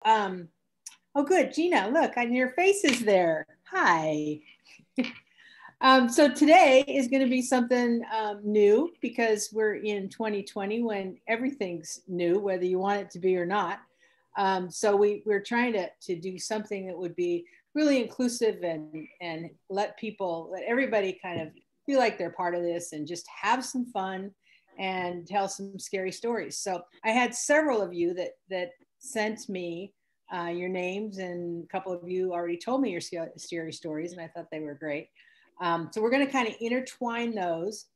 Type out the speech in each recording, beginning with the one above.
Oh, good, Gina. Look, on your face is there. Hi. So today is going to be something new because we're in 2020 when everything's new, whether you want it to be or not. So we're trying to do something that would be really inclusive and let everybody kind of feel like they're part of this and just have some fun and tell some scary stories. So I had several of you that sent me your names, and a couple of you already told me your scary stories, and I thought they were great. So we're going to kind of intertwine those.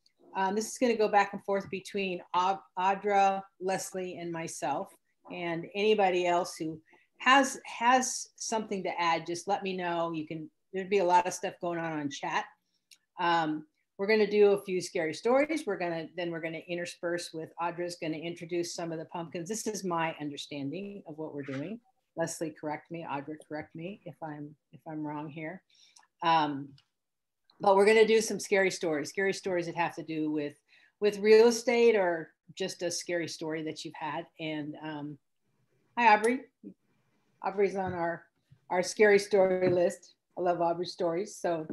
This is going to go back and forth between Audra, Leslie, and myself. And anybody else who has something to add, just let me know. There'd be a lot of stuff going on chat. We're going to do a few scary stories. We're going to intersperse with Audra's going to introduce some of the pumpkins. This is my understanding of what we're doing. Leslie, correct me. Audra, correct me if I'm wrong here. But we're going to do some scary stories that have to do with real estate or just a scary story that you've had. And hi, Aubrey. Aubrey's on our scary story list. I love Aubrey's stories. So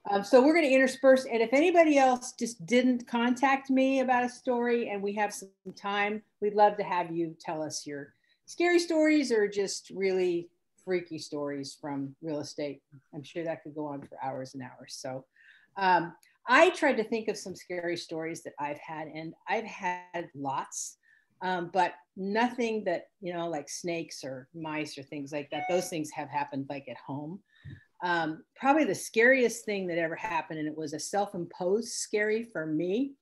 we're going to intersperse. And if anybody else just didn't contact me about a story and we have some time, we'd love to have you tell us your scary stories or just really freaky stories from real estate. I'm sure that could go on for hours and hours. So I tried to think of some scary stories that I've had, and I've had lots, but nothing that, like snakes or mice or things like that. Those things have happened like at home. Probably the scariest thing that ever happened, and it was a self-imposed scary for me,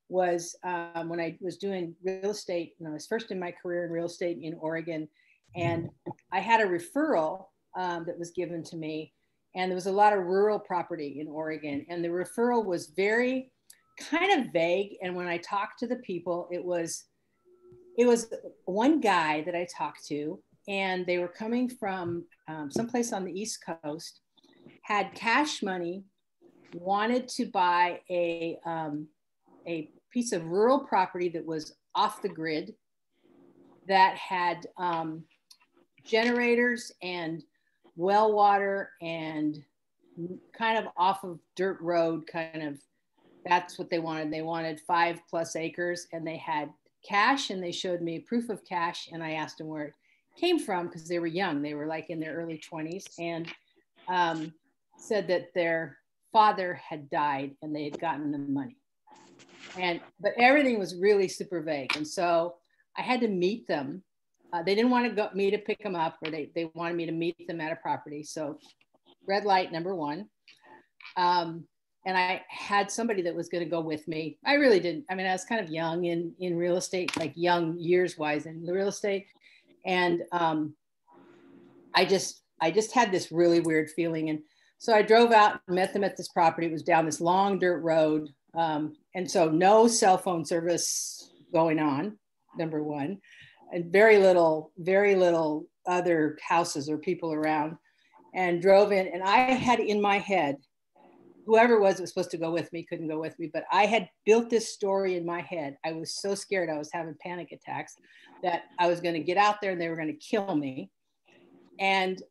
was when I was doing real estate. I was first in my career in real estate in Oregon, and I had a referral that was given to me, and there was a lot of rural property in Oregon, and the referral was very kind of vague. And when I talked to the people, it was one guy that I talked to, and they were coming from someplace on the East Coast, had cash money, wanted to buy a piece of rural property that was off the grid, that had generators and well water and kind of off of dirt road, kind of. That's what they wanted. They wanted 5+ acres, and they had cash, and they showed me proof of cash. And I asked them where it came from because they were young. They were like in their early 20s, and said that their father had died and they had gotten the money. But everything was really super vague. And so I had to meet them. They didn't want me to pick them up, or they wanted me to meet them at a property. So red light number one. And I had somebody that was going to go with me. I really didn't. I mean, I was kind of young in real estate, like young years wise in the real estate. And I just had this really weird feeling. And so I drove out and met them at this property. It was down this long dirt road. And so no cell phone service going on, number one, and very little other houses or people around, and drove in. And I had in my head, whoever was supposed to go with me couldn't go with me, but I had built this story in my head. I was so scared. I was having panic attacks that I was going to get out there and they were going to kill me. And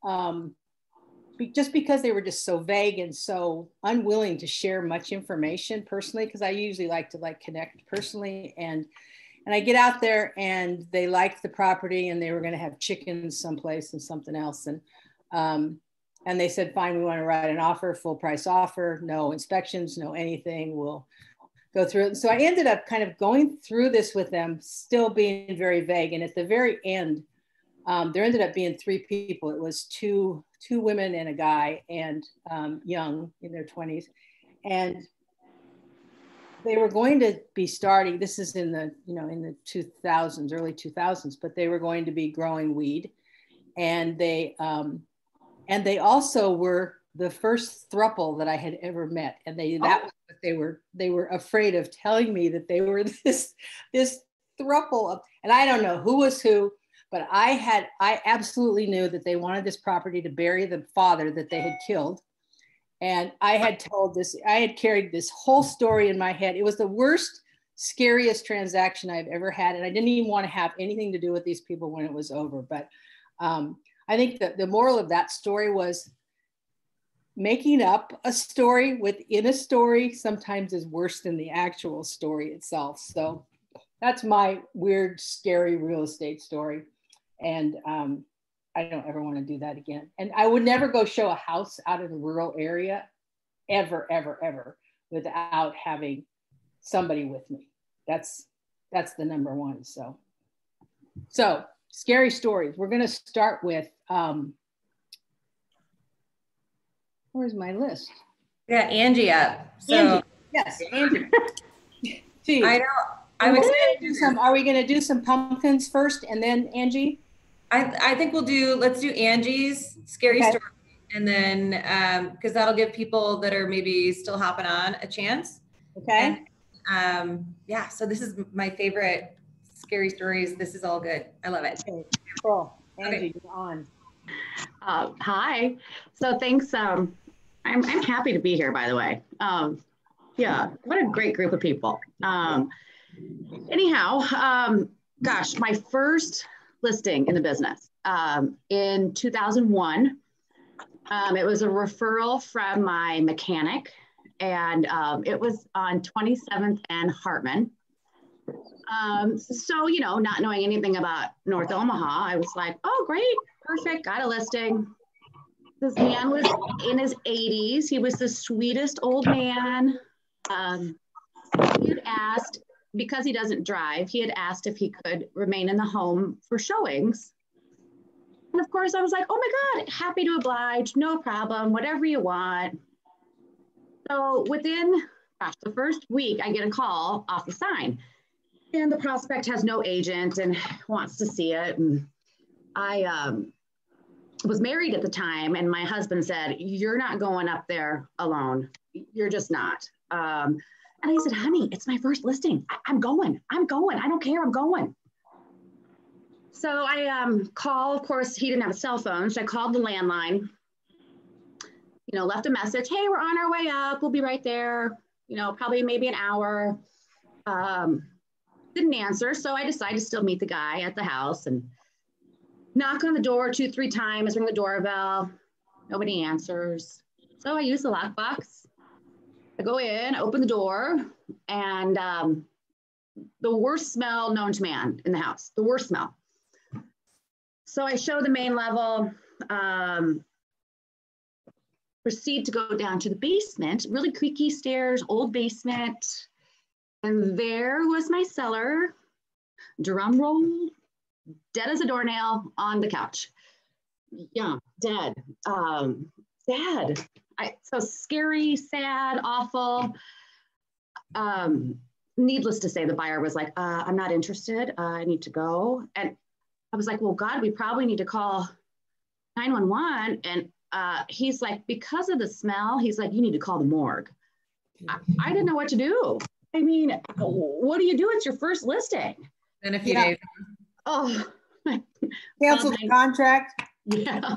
just because they were just so vague and so unwilling to share much information personally, because I usually like to connect personally. And I get out there and they liked the property and they were going to have chickens someplace and something else. And they said, fine, we want to write an offer, full price offer, no inspections, no anything. We'll go through it. And so I ended up kind of going through this with them, still being very vague. And at the very end, there ended up being 3 people. It was two women and a guy, and young in their 20s. And they were going to be starting, this is in the 2000s, early 2000s, but they were going to be growing weed. And they also were the first throuple that I had ever met. And that was what they were afraid of telling me, that they were this throuple of, and I don't know who was who, but I absolutely knew that they wanted this property to bury the father that they had killed. And I had carried this whole story in my head. It was the worst, scariest transaction I've ever had. And I didn't even want to have anything to do with these people when it was over. But I think that the moral of that story was making up a story within a story sometimes is worse than the actual story itself. So that's my weird, scary real estate story. And I don't ever want to do that again. And I would never go show a house out in a rural area ever, ever, ever without having somebody with me. That's the number one. So scary stories. We're going to start with, where's my list? Yeah, Angie up. So, Angie. Yes, Angie. Gee, I know. I'm excited to do some. Are we going to do some pumpkins first and then Angie? I think let's do Angie's scary story, and then because that'll give people that are maybe still hopping on a chance. Okay. And yeah, so this is my favorite scary stories. This is all good. I love it. Okay. Cool. Angie, you're on. Hi. So thanks. I'm happy to be here, by the way. Yeah, what a great group of people. Anyhow, gosh, my first listing in the business in 2001. It was a referral from my mechanic, and it was on 27th and Hartman. So, you know, not knowing anything about North Omaha, I was like, oh, great, perfect, got a listing. This man was in his 80s. He was the sweetest old man. He had asked, because he doesn't drive, he had asked if he could remain in the home for showings. And of course, I was like, oh my God, happy to oblige, no problem, whatever you want. So within, the first week, I get a call off the sign. And the prospect has no agent and wants to see it. And I was married at the time, and my husband said, you're not going up there alone. You're just not. And I said, honey, it's my first listing. I'm going. I don't care. I'm going. So I call, of course, he didn't have a cell phone. So I called the landline, you know, left a message. Hey, we're on our way up. We'll be right there. You know, probably maybe an hour. Didn't answer. So I decided to still meet the guy at the house and knock on the door 2-3 times, ring the doorbell. Nobody answers. So I use the lockbox. I go in, open the door, and the worst smell known to man in the house, the worst smell. So I show the main level, proceed to go down to the basement, really creaky stairs, old basement. And there was my seller, drum roll, dead as a doornail on the couch. Yeah, dead. Sad. So scary, sad, awful. Needless to say, the buyer was like, I'm not interested. I need to go. And I was like, well, God, we probably need to call 911. And he's like, because of the smell, he's like, you need to call the morgue. I didn't know what to do. I mean, what do you do? It's your first listing. In a few days. Oh, cancel the contract. Yeah.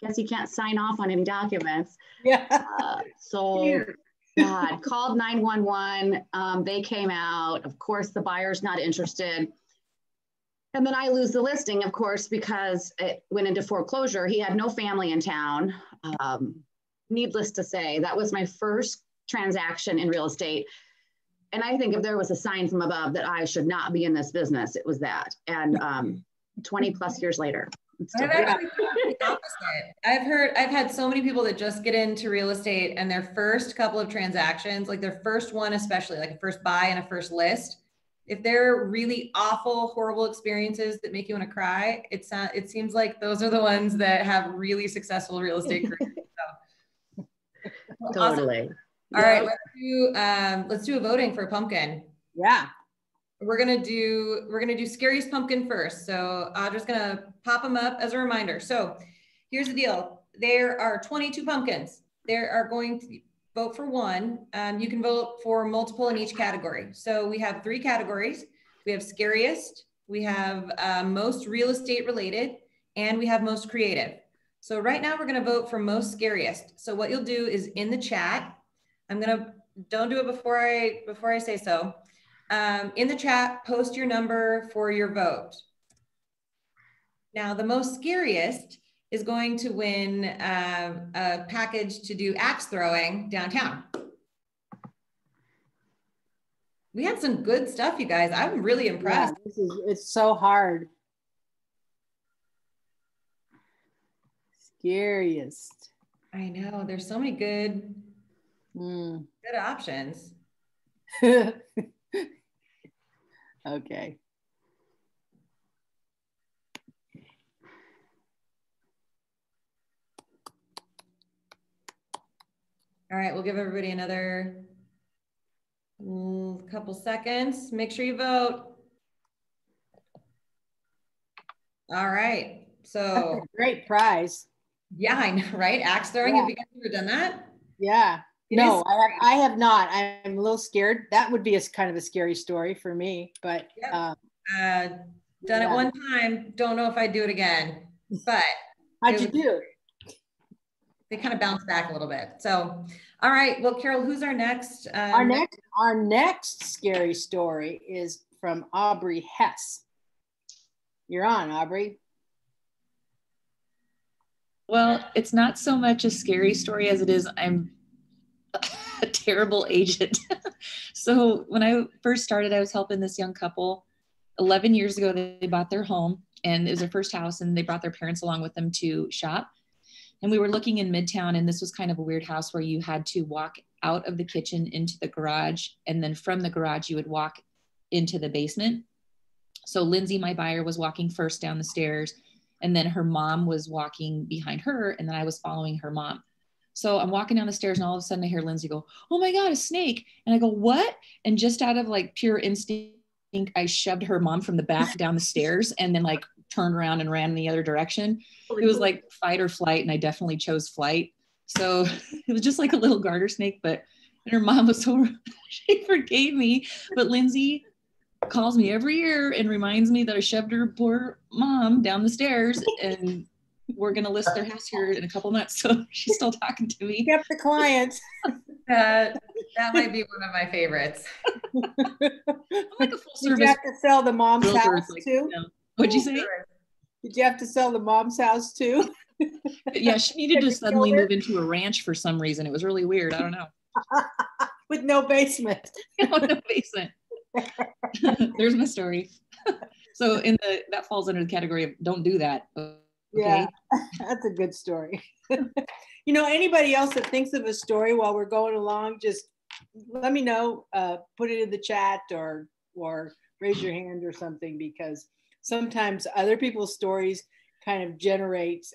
Guess you can't sign off on any documents. Yeah. So God, called 911. They came out. Of course, the buyer's not interested. And then I lose the listing, of course, because it went into foreclosure. He had no family in town. Needless to say, that was my first transaction in real estate. And I think if there was a sign from above that I should not be in this business, it was that. And 20 plus years later. I've actually the opposite. I've had so many people that just get into real estate and their first couple of transactions, like their first one, especially like a first buy and a first list, if they're really awful, horrible experiences that make you want to cry, it seems like those are the ones that have really successful real estate careers. So. Totally. Awesome. All right, let's do a voting for a pumpkin. Yeah. We're gonna do scariest pumpkin first. So Audra's gonna pop them up as a reminder. So here's the deal. There are 22 pumpkins. There are going to vote for one. You can vote for multiple in each category. So we have 3 categories. We have scariest, we have most real estate related, and we have most creative. So right now we're gonna vote for most scariest. So what you'll do is in the chat, don't do it before I say so. In the chat, post your number for your vote. Now, the most scariest is going to win a package to do axe throwing downtown. We had some good stuff, you guys. I'm really impressed. Yeah, it's so hard. Scariest. I know. There's so many good options. Okay. All right, we'll give everybody another couple seconds. Make sure you vote. All right, so. Great prize. Yeah, I know, right? Axe throwing, have you guys ever done that? Yeah. No, I have not. I'm a little scared. That would be a kind of a scary story for me, but. Yep. Done it one time. Don't know if I'd do it again, but. How'd you do? They kind of bounce back a little bit. So, all right. Well, Carol, who's our next? Our next scary story is from Aubrey Hess. You're on, Aubrey. Well, it's not so much a scary story as it is I'm a terrible agent. So when I first started, I was helping this young couple. 11 years ago, they bought their home, and it was their first house, and they brought their parents along with them to shop. And we were looking in Midtown, and this was kind of a weird house where you had to walk out of the kitchen into the garage, and then from the garage, you would walk into the basement. So Lindsay, my buyer, was walking first down the stairs, and then her mom was walking behind her, and then I was following her mom. So I'm walking down the stairs, and all of a sudden I hear Lindsay go, "Oh my God, a snake." And I go, "What?" And just out of like pure instinct, I shoved her mom from the back down the stairs, and then like turned around and ran in the other direction. It was like fight or flight, and I definitely chose flight. So it was just like a little garter snake, and her mom was so, she forgave me. But Lindsay calls me every year and reminds me that I shoved her poor mom down the stairs, and we're going to list their house here in a couple months. So she's still talking to me. Kept the client. That might be one of my favorites. I'm like a full service. Did you have to sell the mom's house like, too? You know. What'd you say? Did you have to sell the mom's house too? Yeah, she needed to suddenly move into a ranch for some reason. It was really weird. I don't know. With no basement. No basement. There's my story. So that falls under the category of don't do that. Okay? Yeah, that's a good story. You know, anybody else that thinks of a story while we're going along, just let me know, put it in the chat or raise your hand or something, because sometimes other people's stories kind of generate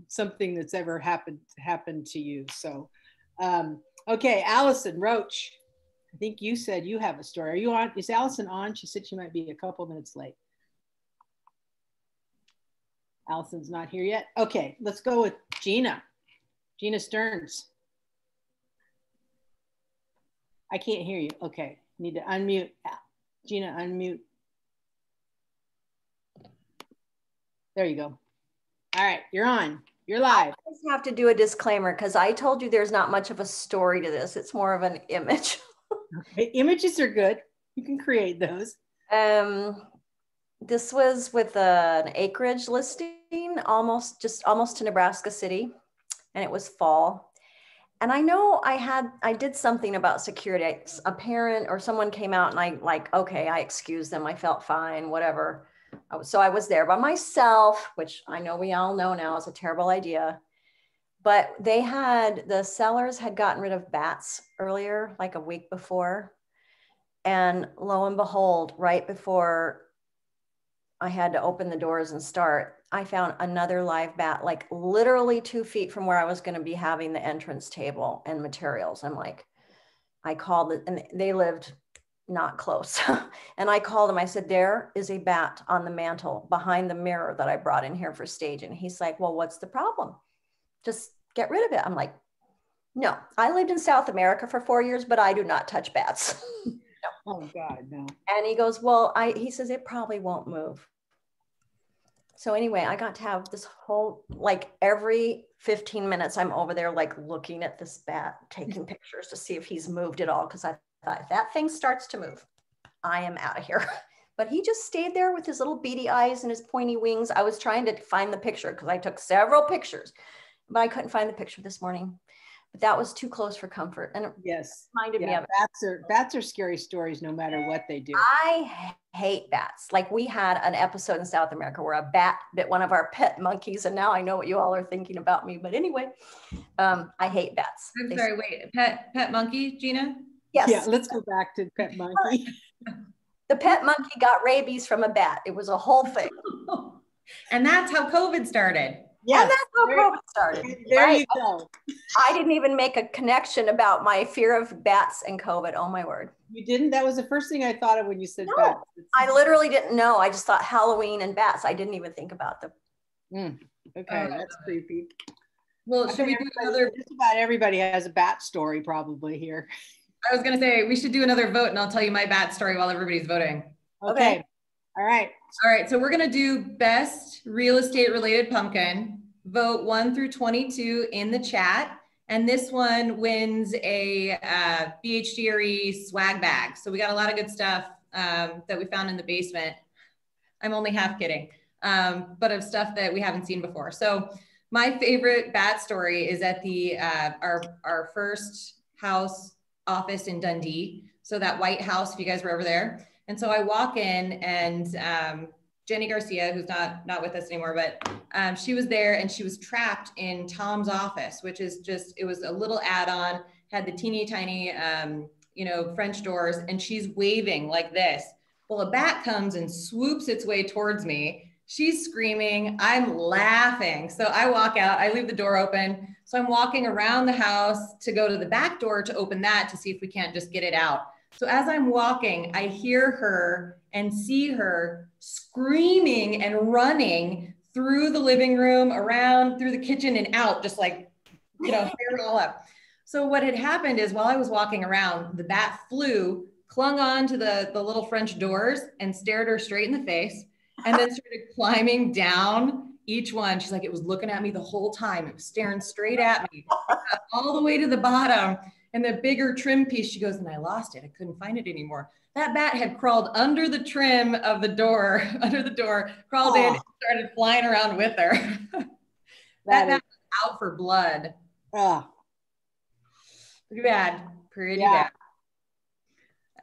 something that's ever happened to you. So, okay, Allison Roach, I think you said you have a story. Are you on? Is Allison on? She said she might be a couple minutes late. Allison's not here yet. Okay, let's go with Gina. Gina Stearns. I can't hear you. Okay, need to unmute. Gina, unmute. There you go. All right, you're on. You're live. I just have to do a disclaimer because I told you there's not much of a story to this. It's more of an image. Okay, images are good. You can create those. This was with an acreage listing, almost to Nebraska City, and it was fall. And I know I did something about security. A parent or someone came out, and I excused them. I felt fine, whatever. So I was there by myself, which I know we all know now is a terrible idea. But the sellers had gotten rid of bats earlier, like a week before. And lo and behold, right before I had to open the doors and start, I found another live bat, like literally 2 feet from where I was going to be having the entrance table and materials. I called it, and they lived not close. And I called him. I said, "There is a bat on the mantle behind the mirror that I brought in here for staging." He's like, "Well, what's the problem? Just get rid of it." I'm like, "No, I lived in South America for 4 years, but I do not touch bats." No. Oh God, no. And he goes, "Well, he says it probably won't move." So anyway, I got to have this whole, like every 15 minutes, I'm over there, like looking at this bat, taking pictures to see if he's moved at all. Cause I thought if that thing starts to move, I am out of here. but he just stayed there with his little beady eyes and his pointy wings. I was trying to find the picture because I took several pictures, but I couldn't find the picture this morning. But that was too close for comfort. And it Yes. reminded me of it. Bats are scary stories no matter what they do. I hate bats. Like we had an episode in South America where a bat bit one of our pet monkeys. And now I know what you all are thinking about me. But anyway, I hate bats. I'm sorry, wait, pet monkey, Gina? Yes. Yeah, let's go back to pet monkey. The pet monkey got rabies from a bat. It was a whole thing. And that's how COVID started. Yes, and that's how COVID started. There you go. I didn't even make a connection about my fear of bats and COVID. Oh my word. You didn't? That was the first thing I thought of when you said No, bats. I literally didn't know. I just thought Halloween and bats. I didn't even think about them. Okay, that's creepy. Well, should we do another? Just about everybody has a bat story probably here. I was going to say, we should do another vote and I'll tell you my bat story while everybody's voting. Okay. All right. All right. So we're going to do best real estate related pumpkin. Vote 1 through 22 in the chat. And this one wins a BHDRE swag bag. So we got a lot of good stuff that we found in the basement. I'm only half kidding, but of stuff that we haven't seen before. So my favorite bat story is at the our first house office in Dundee. So that white house, if you guys were over there. And so I walk in and Jenny Garcia, who's not with us anymore, but she was there and she was trapped in Tom's office, which is just, it was a little add-on, had the teeny tiny, French doors, and she's waving like this. Well, a bat comes and swoops its way towards me. She's screaming, I'm laughing. So I walk out, I leave the door open. So I'm walking around the house to go to the back door to open that to see if we can't just get it out. So as I'm walking, I hear her and see her screaming and running through the living room, around, through the kitchen and out, just like, hair all up. So what had happened is while I was walking around, the bat flew, clung on to the little French doors and stared her straight in the face and then started climbing down each one. She's like, it was looking at me the whole time. It was staring straight at me all the way to the bottom. And the bigger trim piece, she goes, and I lost it. I couldn't find it anymore. That bat had crawled under the trim of the door, crawled in and started flying around with her. That bat was out for blood. Pretty bad. Pretty bad.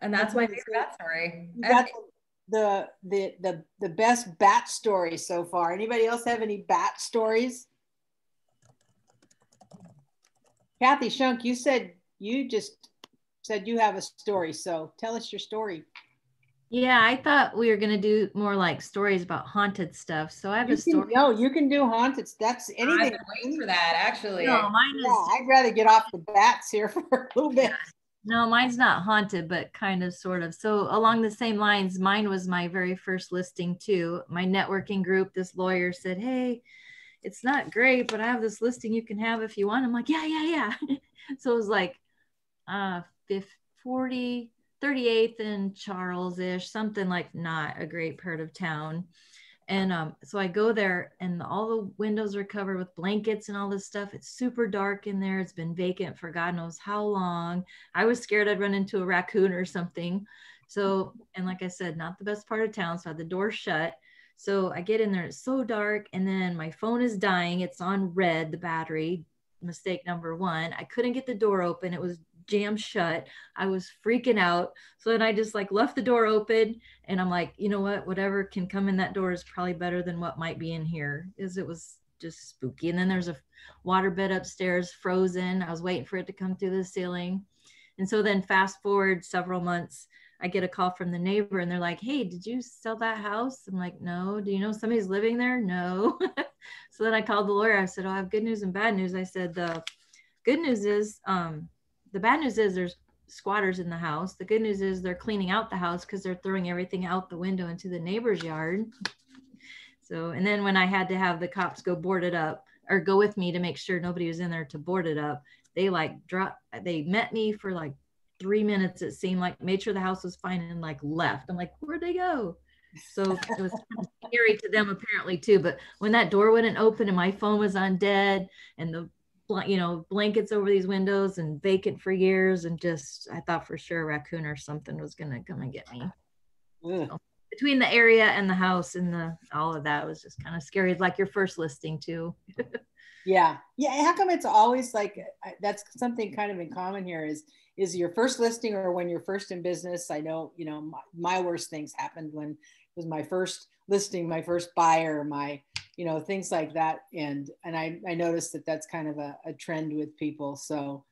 And that's my favorite bat story. That's the best bat story so far. Anybody else have any bat stories? Kathy Shunk, you just said you have a story, so tell us your story. Yeah, I thought we were gonna do more like stories about haunted stuff. So I have a story. No, you can do haunted. That's anything. I've been waiting for that, actually. No, mine is. I'd rather get off the bats here for a little bit. No, mine's not haunted, but kind of, sort of. So along the same lines, mine was my very first listing too. My networking group, this lawyer said, hey, it's not great, but I have this listing you can have if you want. I'm like, yeah. So it was like 38th and Charles-ish, something like not a great part of town. And so I go there and all the windows are covered with blankets and all this stuff. It's super dark in there. It's been vacant for God knows how long. I was scared I'd run into a raccoon or something. So, and like I said, not the best part of town. So I had the door shut. So I get in there, it's so dark. And then my phone is dying. It's on red, the battery, mistake number one. I couldn't get the door open. It was jammed shut. I was freaking out. So then I just like left the door open and I'm like, you know what, whatever can come in that door is probably better than what might be in here, because it was just spooky. And then there's a water bed upstairs frozen. I was waiting for it to come through the ceiling. And so then fast forward several months, I get a call from the neighbor and they're like, hey, did you sell that house? I'm like, no. Do you know somebody's living there? No. So then I called the lawyer. I said, oh, I have good news and bad news. I said, the good news is, the bad news is there's squatters in the house. The good news is they're cleaning out the house because they're throwing everything out the window into the neighbor's yard. So, and then when I had to have the cops go board it up or go with me to make sure nobody was in there to board it up, they they met me for like 3 minutes, it seemed like, made sure the house was fine and like left. I'm like, where'd they go? So it was kind of scary to them apparently too. But when that door wouldn't open and my phone was on dead and the blankets over these windows and vacant for years, and just I thought for sure a raccoon or something was gonna come and get me. So, between the area and the house and all of that was just kind of scary. It's like your first listing too. Yeah. How come it's always like, that's something kind of in common here is your first listing or when you're first in business. I know, my worst things happened when it was my first listing, my first buyer, things like that. And I noticed that that's kind of a trend with people. So,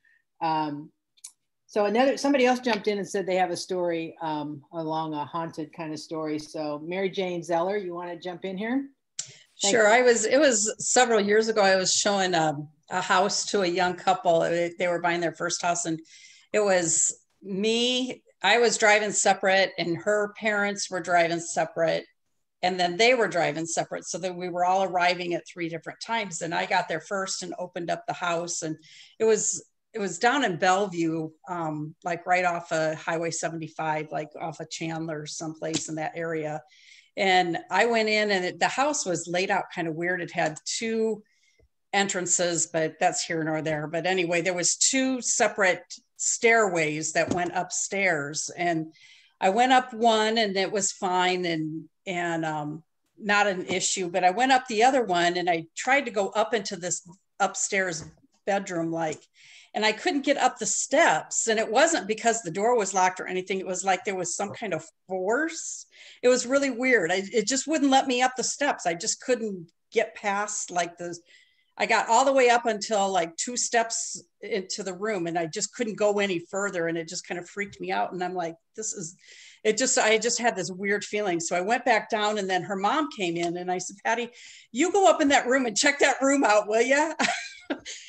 somebody else jumped in and said they have a story along a haunted kind of story. So Mary Jane Zeller, you want to jump in here? Sure. It was several years ago. I was showing a house to a young couple. They were buying their first house, and it was me. I was driving separate, and her parents were driving separate, and then they were driving separate. So that we were all arriving at 3 different times. And I got there first and opened up the house, and it was down in Bellevue, like right off of Highway 75, like off of Chandler, someplace in that area. And I went in, and the house was laid out kind of weird. It had 2 entrances, but that's here nor there. But anyway, there was 2 separate stairways that went upstairs, and I went up one, and it was fine and not an issue. But I went up the other one, and I tried to go up into this upstairs bedroom, and I couldn't get up the steps. And it wasn't because the door was locked or anything. It was like there was some kind of force. It was really weird. It just wouldn't let me up the steps. I just couldn't get past I got all the way up until like 2 steps into the room, and I just couldn't go any further. And it just kind of freaked me out. And I'm like, I just had this weird feeling. So I went back down, and then her mom came in, and I said, Patty, you go up in that room and check that room out, will you?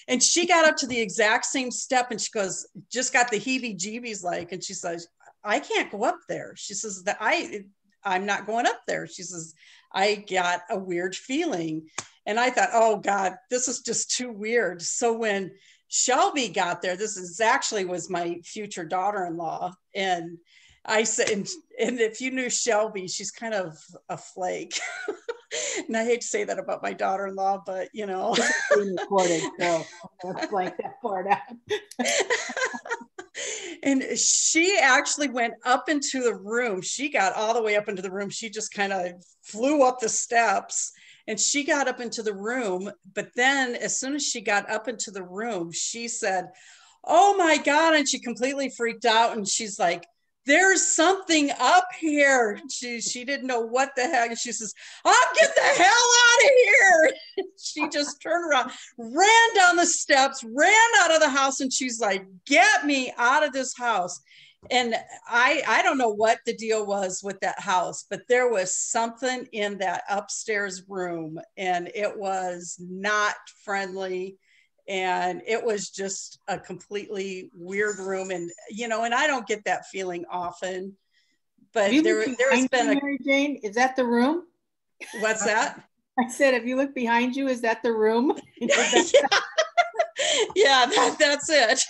And she got up to the exact same step, and she goes, just got the heebie-jeebies and she says, I can't go up there. She says that I'm not going up there. She says, I got a weird feeling. And I thought, oh God, this is just too weird. So when Shelby got there, actually was my future daughter-in-law. And I said, and if you knew Shelby, she's kind of a flake. And I hate to say that about my daughter-in-law, but This is being recorded, so let's blank that part out. And she actually went up into the room. She got all the way up into the room. She just kind of flew up the steps, and she got up into the room. But then as soon as she got up into the room, she said, oh my God. And she completely freaked out. And she's like, there's something up here. She didn't know what the heck. She says, I'll get the hell out of here. She just turned around, ran down the steps, ran out of the house. And she's like, get me out of this house. And I don't know what the deal was with that house, but there was something in that upstairs room, and it was not friendly. And it was just a completely weird room. And, and I don't get that feeling often, but there has been Mary Jane, is that the room? What's that? I said, if you look behind you, is that the room? Yeah, that's it.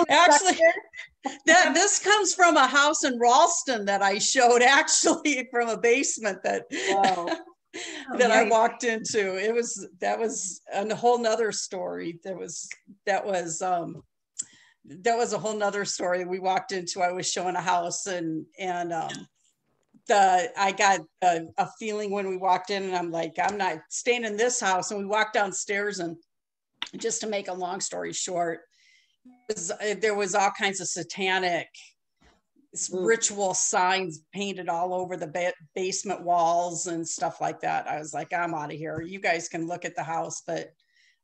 Actually, this comes from a house in Ralston that I showed, actually from a basement that, wow. I walked into. That was a whole nother story. That was a whole nother story we walked into. I was showing a house, and I got a feeling when we walked in, and I'm like, I'm not staying in this house. And we walked downstairs, and just to make a long story short, there was all kinds of satanic ritual signs painted all over the basement walls and stuff like that. I was like, I'm out of here. You guys can look at the house, but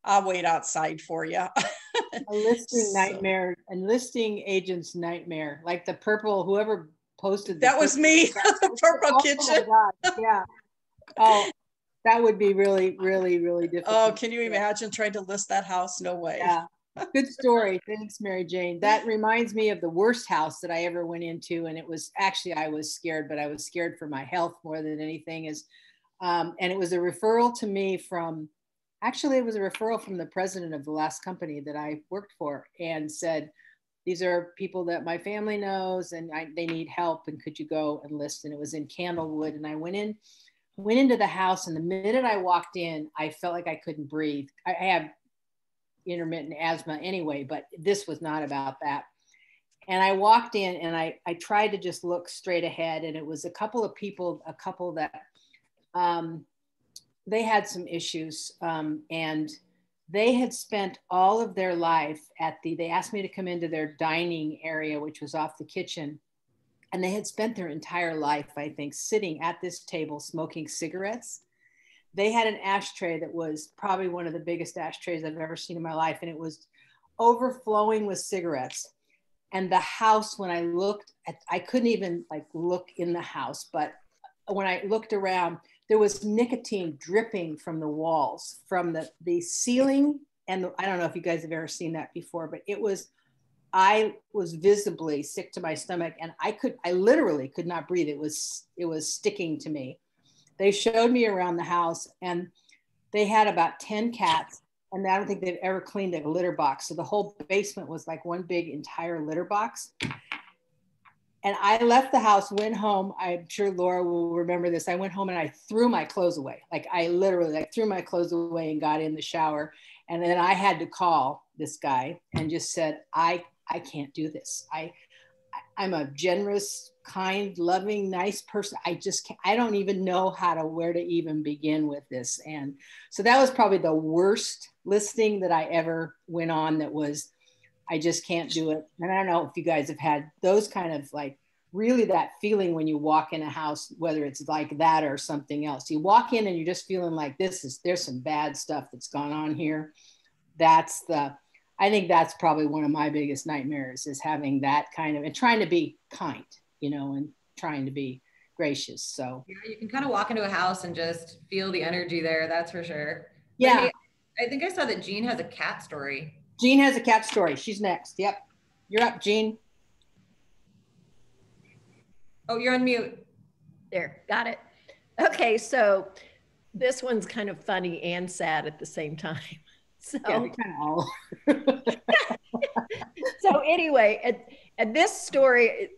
I'll wait outside for you. A listing nightmare, a listing agent's nightmare. Like the purple, whoever posted that was me, the purple kitchen. Oh my God. Yeah. Oh, that would be really, really, really difficult. Oh, can you imagine trying to list that house? No way. Yeah. Good story. Thanks, Mary Jane. That reminds me of the worst house that I ever went into. And it was actually, I was scared, but I was scared for my health more than anything. And it was a referral to me from, actually it was a referral from the president of the last company that I worked for, and said, these are people that my family knows, and they need help, and could you go and list? And it was in Candlewood. And I went into the house, and the minute I walked in, I felt like I couldn't breathe. I have intermittent asthma anyway, but this was not about that. And I walked in and I tried to just look straight ahead. And it was a couple that they had some issues. And they had spent all of their life they asked me to come into their dining area, which was off the kitchen. And they had spent their entire life, I think, sitting at this table smoking cigarettes. They had an ashtray that was probably one of the biggest ashtrays I've ever seen in my life. And it was overflowing with cigarettes. And the house, when I looked at, I couldn't even like look in the house, but when I looked around, there was nicotine dripping from the walls, from the ceiling. And I don't know if you guys have ever seen that before, but I was visibly sick to my stomach, and I literally could not breathe. It was sticking to me. They showed me around the house, and they had about 10 cats. And I don't think they've ever cleaned a litter box. So the whole basement was like one big entire litter box. And I left the house, went home. I'm sure Laura will remember this. I went home and I threw my clothes away. Like I literally threw my clothes away and got in the shower. And then I had to call this guy and just said, I can't do this. I'm a generous, kind, loving, nice person. I just can't, I don't even know where to even begin with this. And so that was probably the worst listing that I ever went on. That was, I just can't do it. And I don't know if you guys have had those kind of like really that feeling when you walk in a house, whether it's like that or something else. You walk in and you're just feeling like there's some bad stuff that's gone on here. I think that's probably one of my biggest nightmares, is having that kind of, and trying to be kind, and trying to be gracious. So yeah, you can kind of walk into a house and just feel the energy there. That's for sure. Yeah. Hey, I think I saw that Jean has a cat story. Jean has a cat story. She's next. Yep. You're up, Jean. Oh, you're on mute. There, got it. Okay, so this one's kind of funny and sad at the same time. So, yeah, kind of all. So anyway, and this story,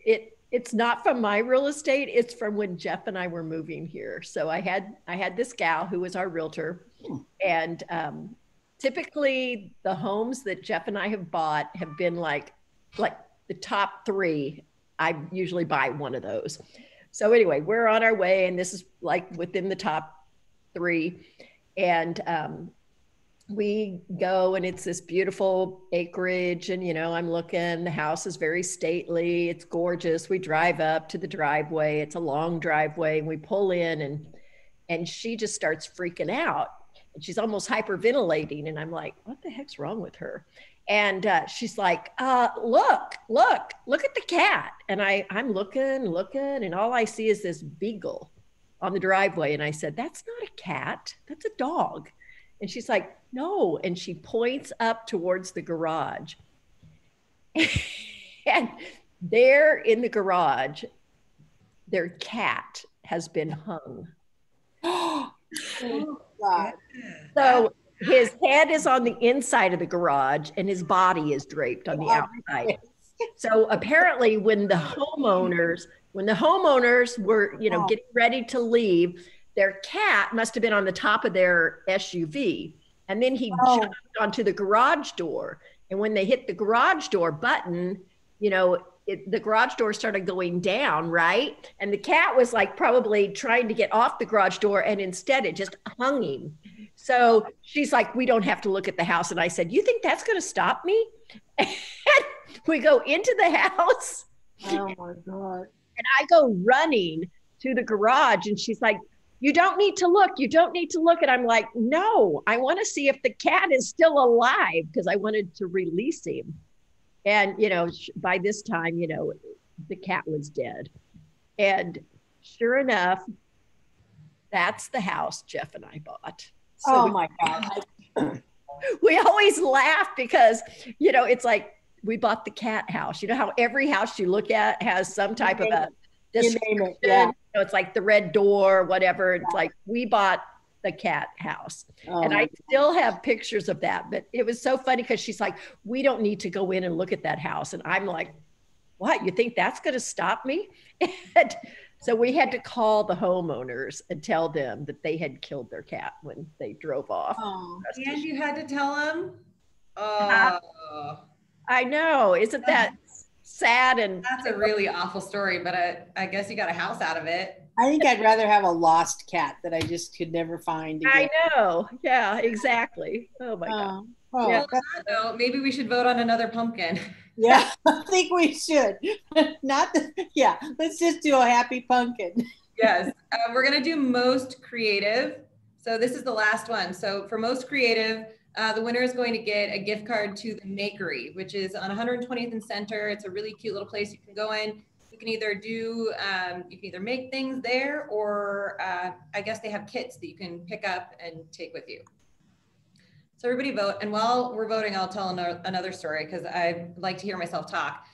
it's not from my real estate. It's from when Jeff and I were moving here. So I had this gal who was our realtor, and typically the homes that Jeff and I have bought have been like the top 3. I usually buy one of those. So anyway, we're on our way, and this is like within the top 3, and we go, and it's this beautiful acreage, and I'm looking, the house is very stately, it's gorgeous. We drive up to the driveway, it's a long driveway, and we pull in, and she just starts freaking out, and she's almost hyperventilating, and I'm like, what the heck's wrong with her? And she's like, look at the cat. And I'm looking, and all I see is this beagle on the driveway. And I said, that's not a cat, that's a dog. And she's like, no. And she points up towards the garage. And there in the garage, their cat has been hung. Oh, God. So his head is on the inside of the garage, and his body is draped on the outside. So apparently when the homeowners were, getting ready to leave, their cat must have been on the top of their SUV. And then he jumped onto the garage door. And when they hit the garage door button, the garage door started going down, right? And the cat was like probably trying to get off the garage door, and instead it just hung him. So she's like, we don't have to look at the house. And I said, you think that's going to stop me? And we go into the house. Oh my God. And I go running to the garage, and she's like, you don't need to look. You don't need to look. And I'm like, no, I want to see if the cat is still alive, because I wanted to release him. And, by this time, the cat was dead. And sure enough, that's the house Jeff and I bought. So oh my God. We always laugh because, it's like we bought the cat house. You know how every house you look at has some type of a description? Yeah. It's like the red door, whatever. It's like we bought the cat house. And I still have pictures of that. But it was so funny because she's like, we don't need to go in and look at that house. And I'm like, what? You think that's going to stop me? And so we had to call the homeowners and tell them that they had killed their cat when they drove off. And you had to tell them? I know. Isn't that sad. And That's a really awful story, but I guess you got a house out of it. I think I'd rather have a lost cat that I just could never find I again. know. Yeah, exactly. Oh my God. Oh, Yeah. Well, on that note, maybe we should vote on another pumpkin. yeah, I think we should. Yeah, let's just do a happy pumpkin. Yes, we're gonna do most creative. So this is the last one. So for most creative, the winner is going to get a gift card to the Makery, which is on 120th and Center. It's a really cute little place you can go in. You can either do, you can either make things there, or I guess they have kits that you can pick up and take with you. So everybody vote. And while we're voting, I'll tell another story because I like to hear myself talk.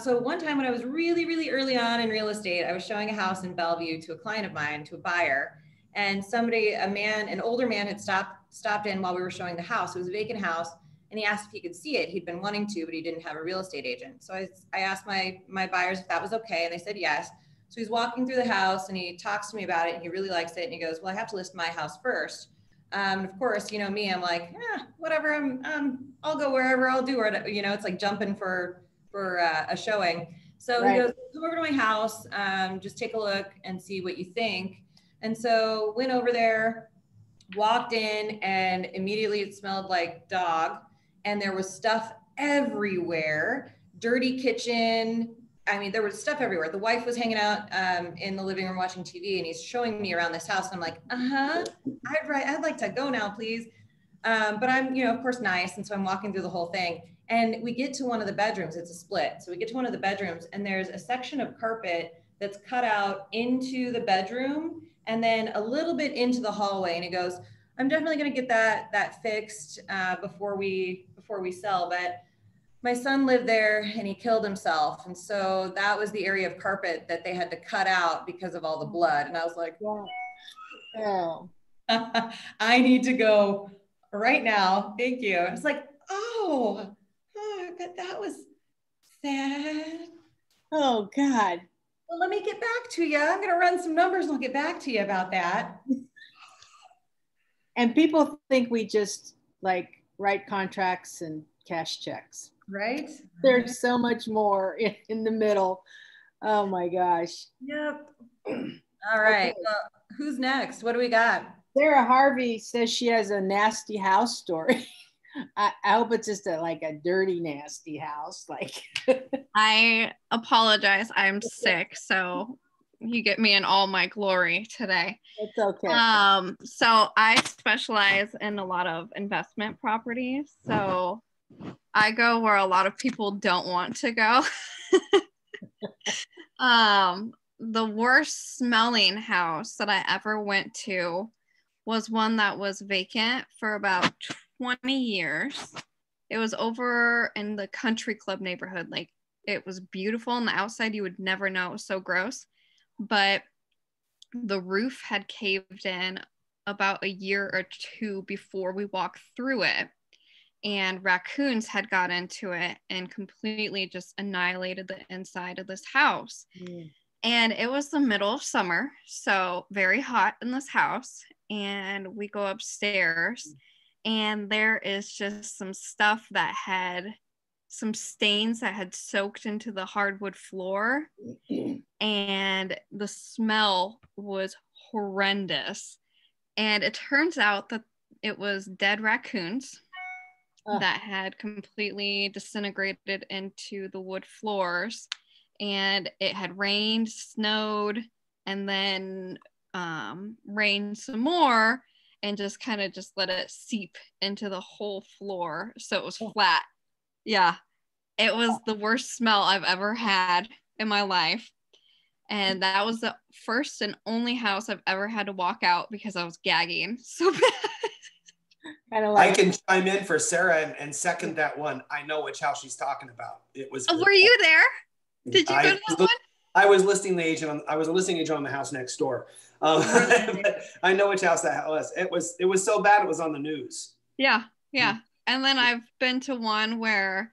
So one time when I was really, really early on in real estate, I was showing a house in Bellevue to a client of mine, to a buyer. And somebody, an older man had stopped in while we were showing the house. It was a vacant house. And he asked if he could see it. He'd been wanting to, but he didn't have a real estate agent. So I asked my buyers if that was okay. And they said yes. So he's walking through the house and he talks to me about it. And he really likes it. And he goes, well, I have to list my house first. And of course, you know me, I'm like, whatever, I'll go wherever, I'll do it. You know, it's like jumping for a showing. So He goes, come over to my house, just take a look and see what you think. And so went over there, walked in, and immediately it smelled like dog. And there was stuff everywhere, dirty kitchen. I mean, there was stuff everywhere. The wife was hanging out in the living room watching TV, and he's showing me around this house. And I'm like, I'd like to go now, please. But I'm, you know, of course, nice. And so I'm walking through the whole thing. And we get to one of the bedrooms. It's a split. So we get to one of the bedrooms, and there's a section of carpet that's cut out into the bedroom and then a little bit into the hallway. And he goes, I'm definitely going to get that fixed before we sell. But my son lived there and he killed himself. And so that was the area of carpet that they had to cut out because of all the blood. And I was like, Oh, I need to go right now. Thank you. I was like, oh, I bet that was sad. oh God. Well, let me get back to you. I'm going to run some numbers and I'll get back to you about that. And people think we just like write contracts and cash checks. Right? There's so much more in the middle. Oh my gosh. Yep. All right. Okay. Well, who's next? What do we got? Sarah Harvey says she has a nasty house story. I hope it's just like a dirty, nasty house. Like I apologize. I'm sick, so you get me in all my glory today. it's okay. So I specialize in a lot of investment properties. So I go where a lot of people don't want to go. The worst smelling house that I ever went to was one that was vacant for about 20 years. It was over in the country club neighborhood. Like, it was beautiful on the outside. You would never know. It was so gross. But the roof had caved in about a year or two before we walked through it. And raccoons had got into it and completely just annihilated the inside of this house. And it was the middle of summer, so very hot in this house. And we go upstairs, and there is just some stuff that had some stains that had soaked into the hardwood floor. And the smell was horrendous. And it turns out that it was dead raccoons that had completely disintegrated into the wood floors. And it had rained, snowed, and then rained some more, and just kind of just let it seep into the whole floor. So it was flat. Yeah. It was the worst smell I've ever had in my life. And that was the first and only house I've ever had to walk out because I was gagging so bad. Kind of like I can chime in for Sarah and second that one. I know which house she's talking about. It was. Were you there? Did you go to that one? I was listing the agent. I was a listing agent on the house next door. But I know which house that was. It was so bad it was on the news. Yeah. And then I've been to one where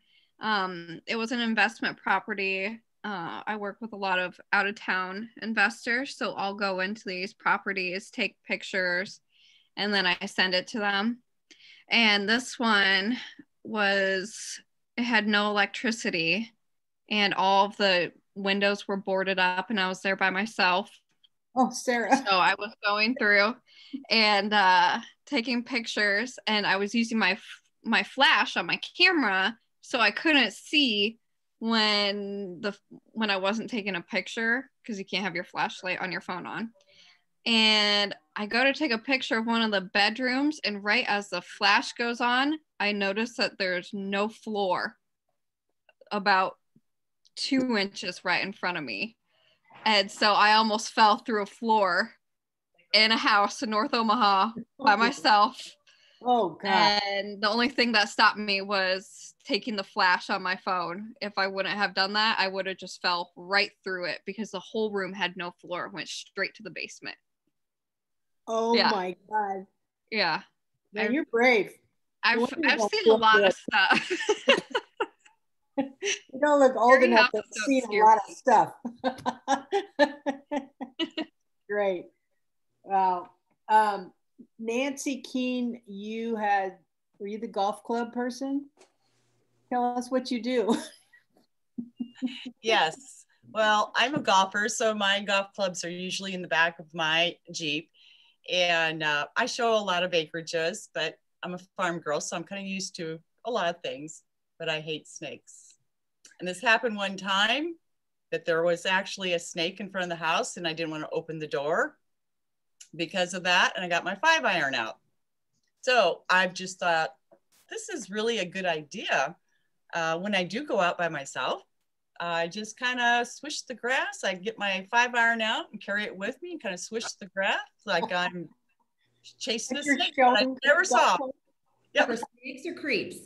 it was an investment property. I work with a lot of out of town investors, so I'll go into these properties, take pictures, and then I send it to them. And this one it had no electricity, and all of the windows were boarded up, and I was there by myself. Oh, Sarah. So I was going through and taking pictures, and I was using my flash on my camera, so I couldn't see when I wasn't taking a picture, because you can't have your flashlight on your phone on. And I go to take a picture of one of the bedrooms, and right as the flash goes on, I notice that there's no floor about 2 inches right in front of me. And so I almost fell through a floor in a house in North Omaha by myself. Oh, God. And the only thing that stopped me was taking the flash on my phone. If I wouldn't have done that, I would have just fell right through it, because the whole room had no floor. It went straight to the basement. Oh, Yeah. my God. Yeah. Man, you're brave. I've seen a lot of stuff. You don't look old Scary enough to houses don't see a scare lot of stuff. Great. Wow. Nancy Keene, were you the golf club person? Tell us what you do. Yes. Well, I'm a golfer, so my golf clubs are usually in the back of my Jeep. And I show a lot of acreages, but I'm a farm girl, so I'm kind of used to a lot of things, but I hate snakes. And this happened one time that there was actually a snake in front of the house, and I didn't want to open the door because of that. And I got my 5-iron out. So I've just thought, this is really a good idea. When I do go out by myself, I just kind of swish the grass. I get my 5-iron out and carry it with me and kind of swish the grass like I'm chasing a snake that I never saw. Yep. For snakes or creeps.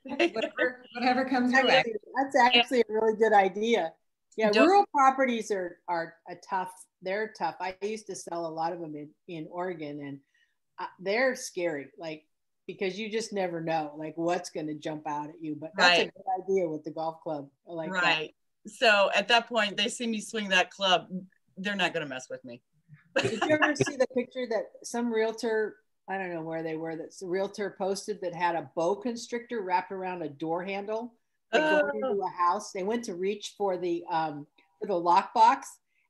Whatever comes your way. That's actually a really good idea. Yeah, rural properties are a tough. They're tough. I used to sell a lot of them in Oregon, and they're scary. Like, because you just never know, like, what's going to jump out at you. But that's a good idea with the golf club. I like that. So at that point, they see me swing that club. They're not going to mess with me. Did you ever see the picture that some realtor, I don't know where they were, that the realtor posted that had a boa constrictor wrapped around a door handle, like going into a house? They went to reach for the lockbox,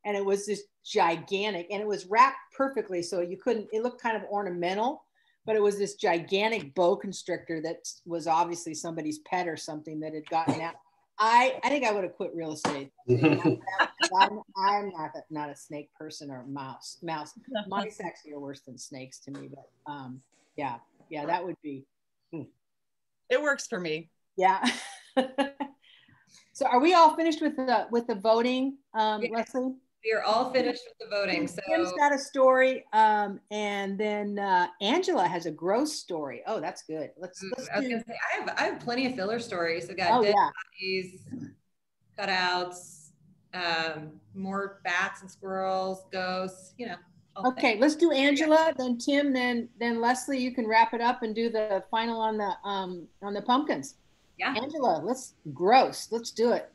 and it was this gigantic, and it was wrapped perfectly, so you couldn't. It looked kind of ornamental, but it was this gigantic boa constrictor that was obviously somebody's pet or something that had gotten out. I think I would have quit real estate. I'm not a snake person or mouse. Mice actually are worse than snakes to me, but yeah, that would be. It works for me. Yeah. So are we all finished with the voting, Leslie? We are all finished with the voting. So Tim's got a story, and then Angela has a gross story. Oh, that's good. Let's I was gonna say, I have plenty of filler stories. I got dead bodies, cutouts, more bats and squirrels, ghosts. You know. Okay, let's do Angela, then Tim, then Leslie. You can wrap it up and do the final on the pumpkins. Yeah. Angela, let's do it.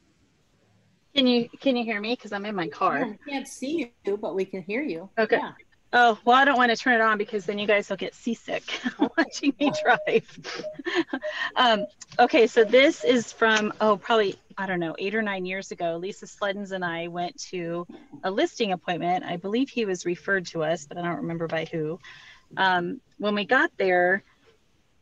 Can you hear me? Because I'm in my car. Yeah, we can't see you, but we can hear you. Okay. Yeah. Oh, well, I don't want to turn it on because then you guys will get seasick watching me drive. Okay, so this is from, probably, I don't know, 8 or 9 years ago. Lisa Sleddens and I went to a listing appointment. I believe he was referred to us, but I don't remember by who. When we got there,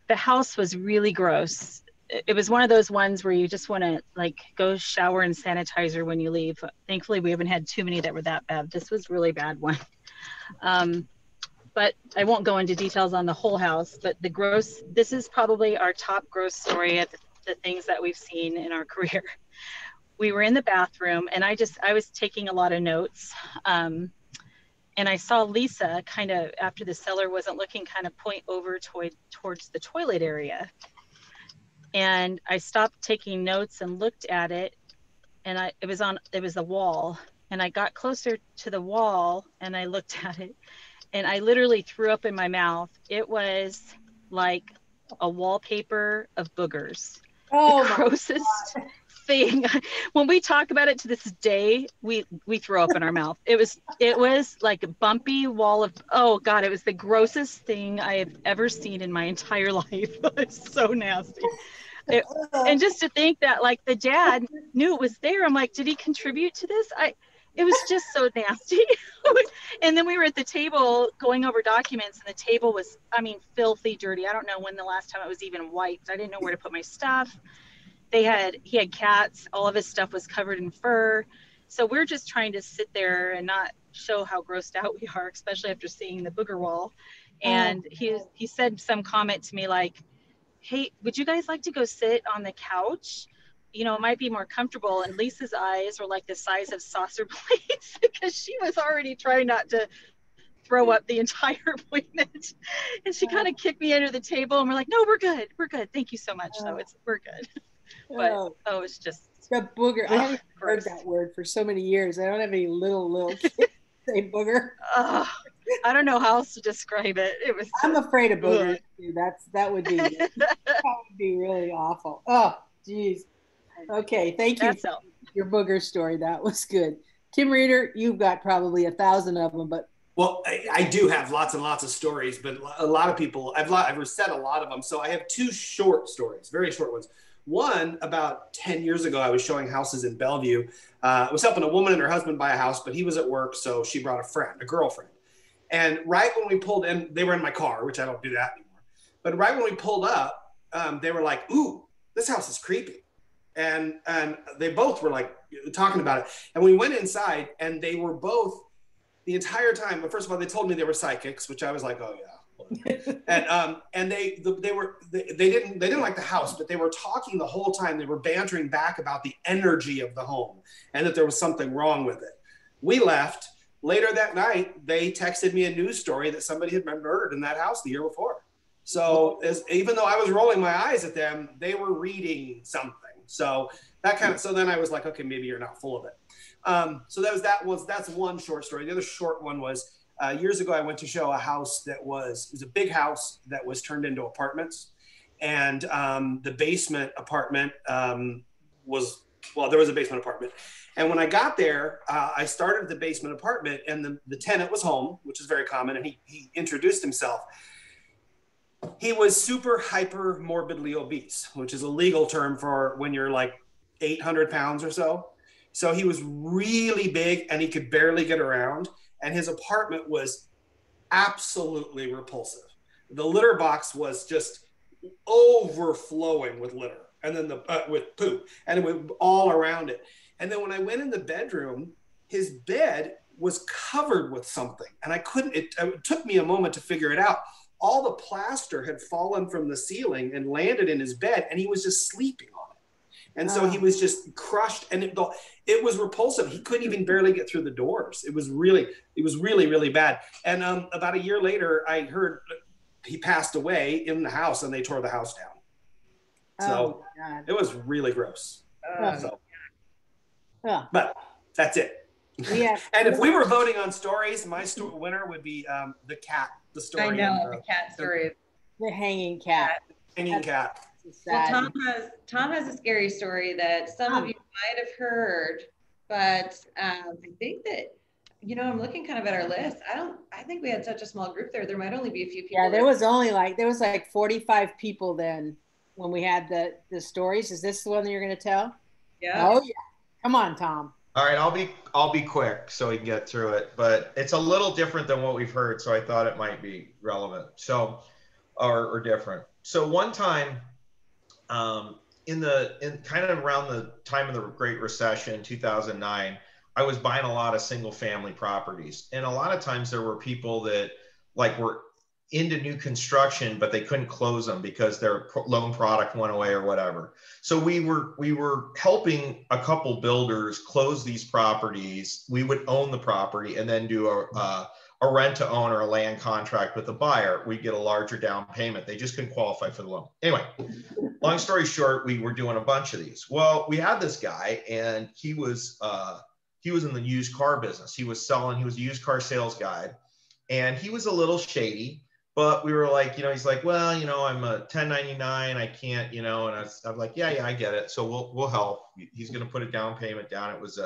the house was really gross. It was one of those ones where you just want to like go shower and sanitizer when you leave. Thankfully, we haven't had too many that were that bad. This was a really bad one. But I won't go into details on the whole house, but this is probably our top gross story of the things that we've seen in our career. We were in the bathroom and I was taking a lot of notes. And I saw Lisa kind of, after the seller wasn't looking, kind of point over towards the toilet area. And I stopped taking notes and looked at it, and it was a wall, and I got closer to the wall and I looked at it, and I literally threw up in my mouth. It was like a wallpaper of boogers. Oh, the grossest thing. When we talk about it to this day, we throw up in our mouth. It was like a bumpy wall of, oh God, it was the grossest thing I have ever seen in my entire life. It's so nasty. And just to think that like the dad knew it was there. I'm like, did he contribute to this? It was just so nasty. And then we were at the table going over documents, and the table was, I mean, filthy dirty. I don't know when the last time it was even wiped. I didn't know where to put my stuff. He had cats. All of his stuff was covered in fur. So we're just trying to sit there and not show how grossed out we are, especially after seeing the booger wall. And he said some comment to me like, hey, would you guys like to go sit on the couch? You know, it might be more comfortable. And Lisa's eyes were like the size of saucer plates because she was already trying not to throw up the entire appointment. And she kind of kicked me under the table, and we're like, no, we're good. We're good. Thank you so much. So we're good. But it's just the booger. I haven't heard that word for so many years. I don't have any little kids say booger. I don't know how else to describe it. It was. I'm afraid of boogers. That would be really awful. Oh, geez. Okay, thank you for your booger story. That was good. Tim Reeder, you've got probably 1,000 of them, but. Well, I do have lots and lots of stories, but a lot of people, I've said a lot of them. So I have 2 short stories, very short ones. One, about 10 years ago, I was showing houses in Bellevue. I was helping a woman and her husband buy a house, but he was at work, so she brought a girlfriend. And right when we pulled in, they were in my car, which I don't do that anymore. But right when we pulled up, they were like, ooh, this house is creepy. And they both were like talking about it. And we went inside, and they were both the entire time. But first of all, they told me they were psychics, which I was like, oh yeah. And they didn't like the house, but they were talking the whole time. They were bantering back about the energy of the home and that there was something wrong with it. We left. Later that night, they texted me a news story that somebody had been murdered in that house the year before. So even though I was rolling my eyes at them, they were reading something. So so then I was like, okay, maybe you're not full of it. So that's one short story. The other short one was years ago, I went to show a house it was a big house that was turned into apartments. And the basement apartment there was a basement apartment. And when I got there, I started the basement apartment, and the tenant was home, which is very common. And he introduced himself. He was super hyper morbidly obese, which is a legal term for when you're like 800 pounds or so. So he was really big, and he could barely get around. And his apartment was absolutely repulsive. The litter box was just overflowing with litter, and then with poop, and it went all around it. And then when I went in the bedroom, his bed was covered with something, and it took me a moment to figure it out. All the plaster had fallen from the ceiling and landed in his bed, and he was just sleeping on it. And so he was just crushed, and it was repulsive. He couldn't even barely get through the doors. It was really, really bad. And about a year later, I heard he passed away in the house, and they tore the house down. So it was really gross. But that's it. Yeah. And if we were voting on stories, my winner would be the cat. The story. I know, the cat story. The hanging cat. Hanging cat. Well, Tom has a scary story that some of you might have heard, but I think that, I'm looking kind of at our list. I think we had such a small group there. There might only be a few people. Yeah, there was like 45 people then when we had the stories. Is this the one that you're going to tell? Yeah. Oh yeah. Come on, Tom. All right, I'll be quick so we can get through it, but it's a little different than what we've heard, so I thought it might be relevant. So, or different. So one time, in kind of around the time of the Great Recession, 2009, I was buying a lot of single family properties, and a lot of times there were people that were into new construction, but they couldn't close them because their loan product went away or whatever. So we were helping a couple builders close these properties. We would own the property and then do a rent to own or a land contract with the buyer. We get a larger down payment. They just couldn't qualify for the loan. Anyway, long story short, we were doing a bunch of these. Well, we had this guy, and he was in the used car business. He was a used car sales guy, and he was a little shady. But we were like, he's like, well, I'm a 1099. I can't, and I'm like, yeah, I get it. So we'll help. He's going to put a down payment down. It was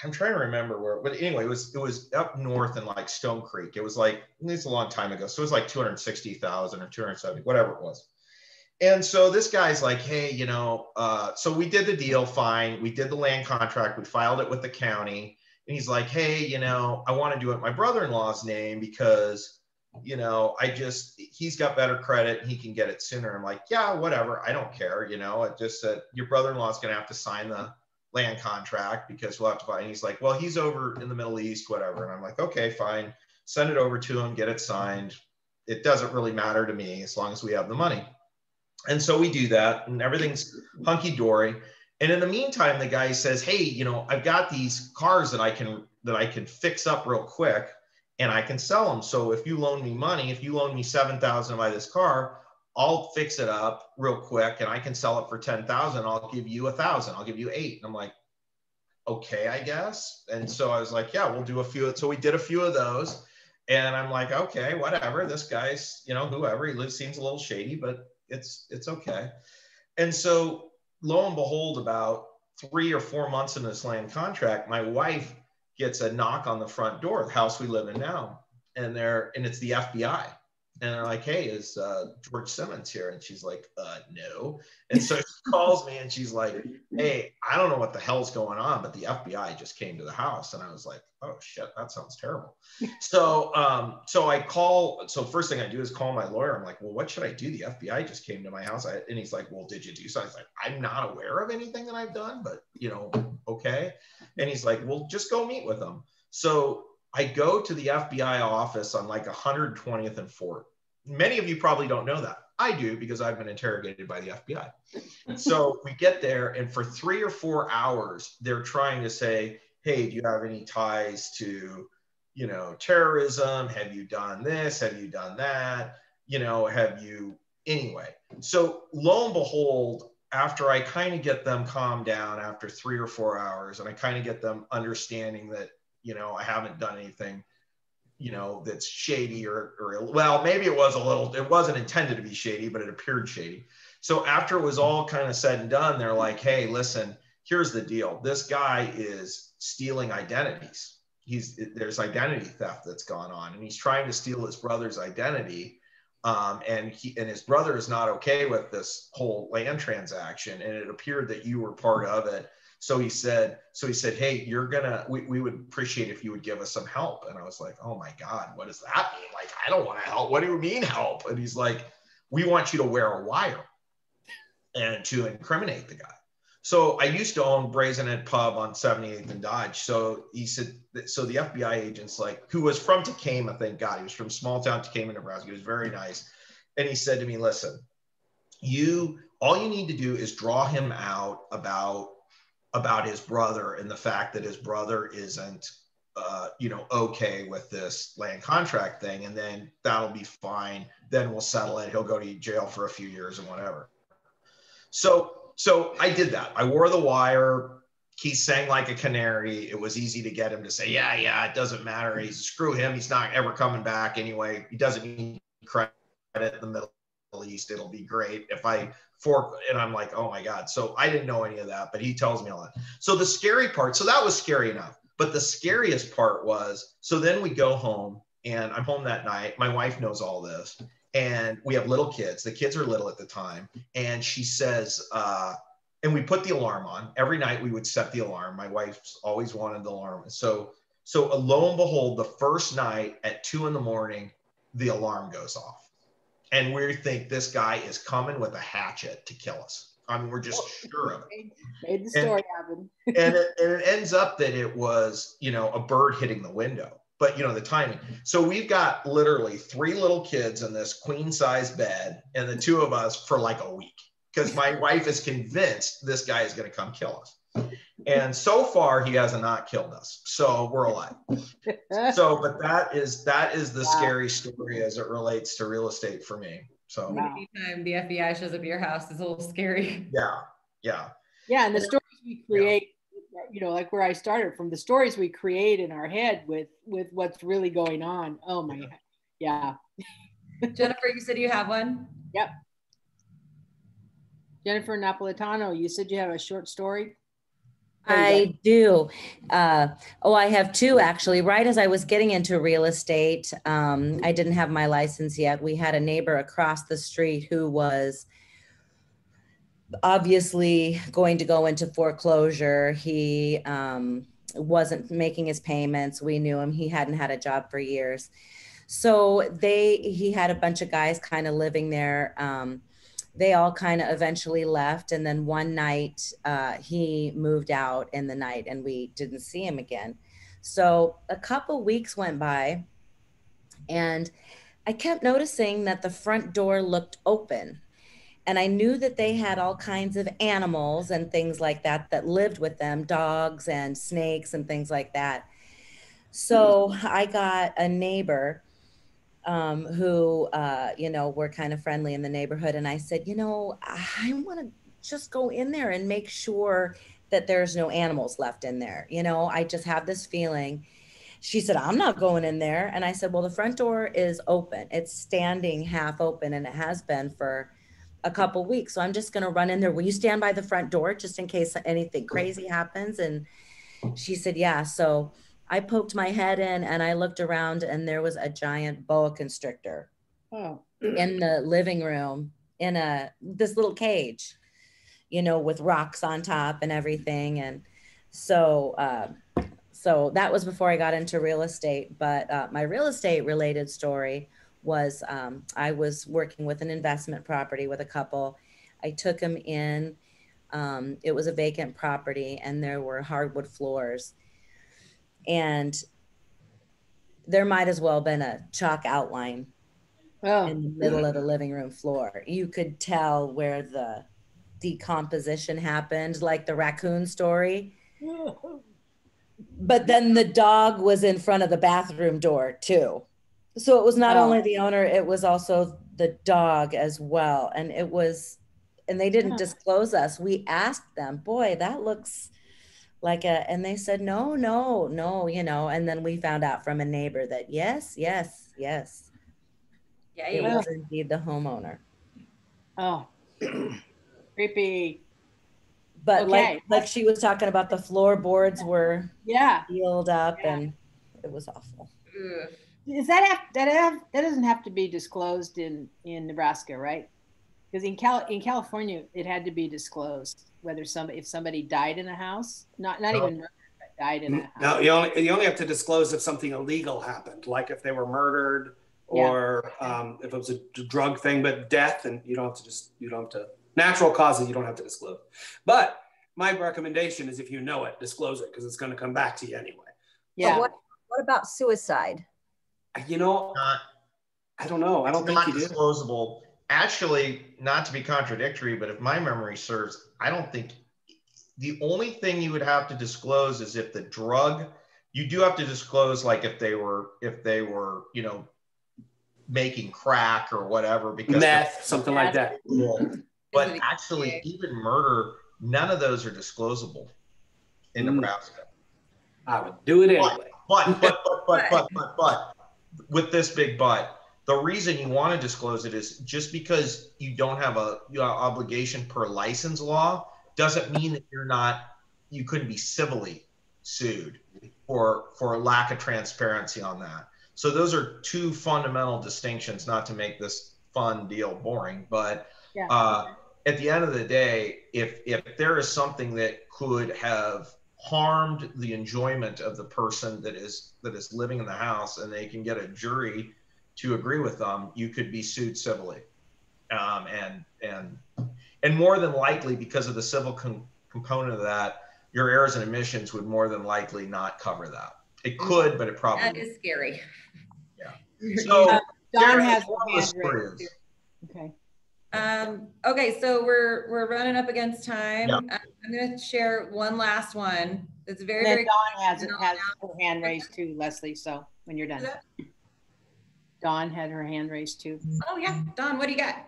I'm trying to remember where, but anyway, it was up north in like Stone Creek. It was like, it's a long time ago. So it was like 260,000 or 270, whatever it was. And so this guy's like, hey, you know, so we did the deal, fine. We did the land contract. We filed it with the county. And he's like, hey, you know, I want to do it in my brother-in-law's name because, you know, he's got better credit and he can get it sooner. I'm like, yeah, whatever. I don't care. You know, it just said your brother-in-law's going to have to sign the land contract because we'll have to buy. And he's like, well, he's over in the Middle East, whatever. And I'm like, okay, fine. Send it over to him, get it signed. It doesn't really matter to me as long as we have the money. And so we do that and everything's hunky-dory. And in the meantime, the guy says, hey, you know, I've got these cars that I can fix up real quick and I can sell them. So if you loan me money, if you loan me $7,000 to buy this car, I'll fix it up real quick and I can sell it for $10,000. I'll give you $1,000. I'll give you $8,000. And I'm like, okay, I guess. And so I was like, yeah, we'll do a few. So we did a few of those and I'm like, okay, whatever. This guy's, you know, whoever he seems a little shady, but it's okay. And so lo and behold, about 3 or 4 months in this land contract, my wife gets a knock on the front door, the house we live in now. And it's the FBI. And they're like, hey, is George Simmons here? And she's like, no. And so she calls me and she's like, hey, I don't know what the hell's going on, but the FBI just came to the house. And I was like, oh shit, that sounds terrible. So first thing I do is call my lawyer. I'm like, well, what should I do? The FBI just came to my house. And he's like, well, did you do so? I was like, I'm not aware of anything that I've done, but you know, okay. And he's like, well, just go meet with them. So I go to the FBI office on like 120th and 4th. Many of you probably don't know that. I do because I've been interrogated by the FBI. So we get there and for 3 or 4 hours, they're trying to say, hey, do you have any ties to, you know, terrorism? Have you done this? Have you done that? You know, anyway. So lo and behold, after I kind of get them calmed down after 3 or 4 hours and I kind of get them understanding that, you know, I haven't done anything, you know, that's shady or well, maybe it wasn't intended to be shady, but it appeared shady. So after it was all kind of said and done, they're like, hey, listen, here's the deal. This guy is stealing identities. There's identity theft that's gone on and he's trying to steal his brother's identity. And his brother is not okay with this whole land transaction. And it appeared that you were part of it. So he said, hey, we would appreciate if you would give us some help. And I was like, oh my God, what does that mean? Like, I don't want to help. What do you mean help? And he's like, we want you to wear a wire and to incriminate the guy. So I used to own Brazen Head Pub on 78th and Dodge. So he said, so the FBI agent's like, who was from Tekamah, thank God. He was from small town Tekamah, Nebraska. He was very nice. And he said to me, listen, all you need to do is draw him out about his brother and the fact that his brother isn't, okay with this land contract thing. And then that'll be fine. Then we'll settle it. He'll go to jail for a few years and whatever. So I did that. I wore the wire. He sang like a canary. It was easy to get him to say, yeah, it doesn't matter. Screw him. He's not ever coming back anyway. He doesn't need credit in the Middle East. It'll be great if I fork. And I'm like, oh my God. So I didn't know any of that, but he tells me all that. So the scary part, so that was scary enough. But the scariest part was, so then we go home and I'm home that night. My wife knows all this. And we have little kids. The kids are little at the time. And she says, and we put the alarm on. Every night we would set the alarm. My wife's always wanted the alarm. So lo and behold, the first night at 2 a.m, the alarm goes off. And we think this guy is coming with a hatchet to kill us. I mean, we're just sure of it. Made the story happen. and it ends up that it was, a bird hitting the window. But the timing. So we've got literally 3 little kids in this queen size bed and the 2 of us for like a week because my wife is convinced this guy is going to come kill us. And so far he has not killed us. So we're alive. But that is the scary story as it relates to real estate for me. So anytime the FBI shows up at your house is a little scary. Yeah. And the stories we create, like where I started from, the stories we create in our head with what's really going on. Oh my God. Yeah. Jennifer, you said you have one? Yep. Jennifer Napolitano, you said you have a short story? I do. I have 2 actually. Right as I was getting into real estate, I didn't have my license yet. We had a neighbor across the street who was obviously going to go into foreclosure. He wasn't making his payments. We knew him. He hadn't had a job for years. So he had a bunch of guys kind of living there. They all kind of eventually left. And then one night he moved out in the night and we didn't see him again. So a couple weeks went by and I kept noticing that the front door looked open. And I knew that they had all kinds of animals and things like that that lived with them, dogs and snakes and things like that. So I got a neighbor who, were kind of friendly in the neighborhood. And I said, I want to just go in there and make sure that there's no animals left in there. I just have this feeling. She said, I'm not going in there. And I said, well, the front door is open. It's standing half open and it has been for a couple weeks. So I'm just going to run in there. Will you stand by the front door just in case anything crazy happens? And she said, yeah. So I poked my head in and I looked around and there was a giant boa constrictor in the living room in this little cage, with rocks on top and everything. And so that was before I got into real estate. But my real estate related story was I was working with an investment property with a couple. I took them in. It was a vacant property and there were hardwood floors. And there might as well have been a chalk outline in the middle of the living room floor. You could tell where the decomposition happened, like the raccoon story. But then the dog was in front of the bathroom door too. So it was not only the owner, it was also the dog as well. And they didn't disclose us. We asked them, boy, that looks like and they said, no, and then we found out from a neighbor that yes. Yeah, it was indeed the homeowner. Oh, creepy. But like she was talking about, the floorboards were sealed up and it was awful. Is that doesn't have to be disclosed in Nebraska, right? Because in California, it had to be disclosed whether if somebody died in a house, not even murdered, but died in a house. No, you only have to disclose if something illegal happened, like if they were murdered or if it was a drug thing. But death, and you don't have to natural causes, you don't have to disclose. But my recommendation is if you know it, disclose it because it's going to come back to you anyway. Yeah. But what about suicide? I don't know. I don't think you do. It's not disclosable. Actually, not to be contradictory, but if my memory serves, I don't think the only thing you would have to disclose is if the drug, you do have to disclose, like if they were, making crack or whatever, because meth, something like that. But actually, even murder, none of those are disclosable in Nebraska. I would do it anyway. But with this big but, the reason you want to disclose it is just because you don't have a obligation per license law doesn't mean that you couldn't be civilly sued for lack of transparency on that. So those are two fundamental distinctions, not to make this fun deal boring, but at the end of the day, if there is something that could have harmed the enjoyment of the person that is living in the house and they can get a jury to agree with them, you could be sued civilly. And more than likely, because of the civil component of that, your errors and omissions would more than likely not cover that. It could, but it probably That is scary. Yeah. So Dawn has her hand raised. Okay. Okay, so we're running up against time. I'm going to share one last one. It's very, very. Dawn has her hand raised too, Leslie. So when you're done. Dawn had her hand raised too. Oh yeah, Dawn, what do you got?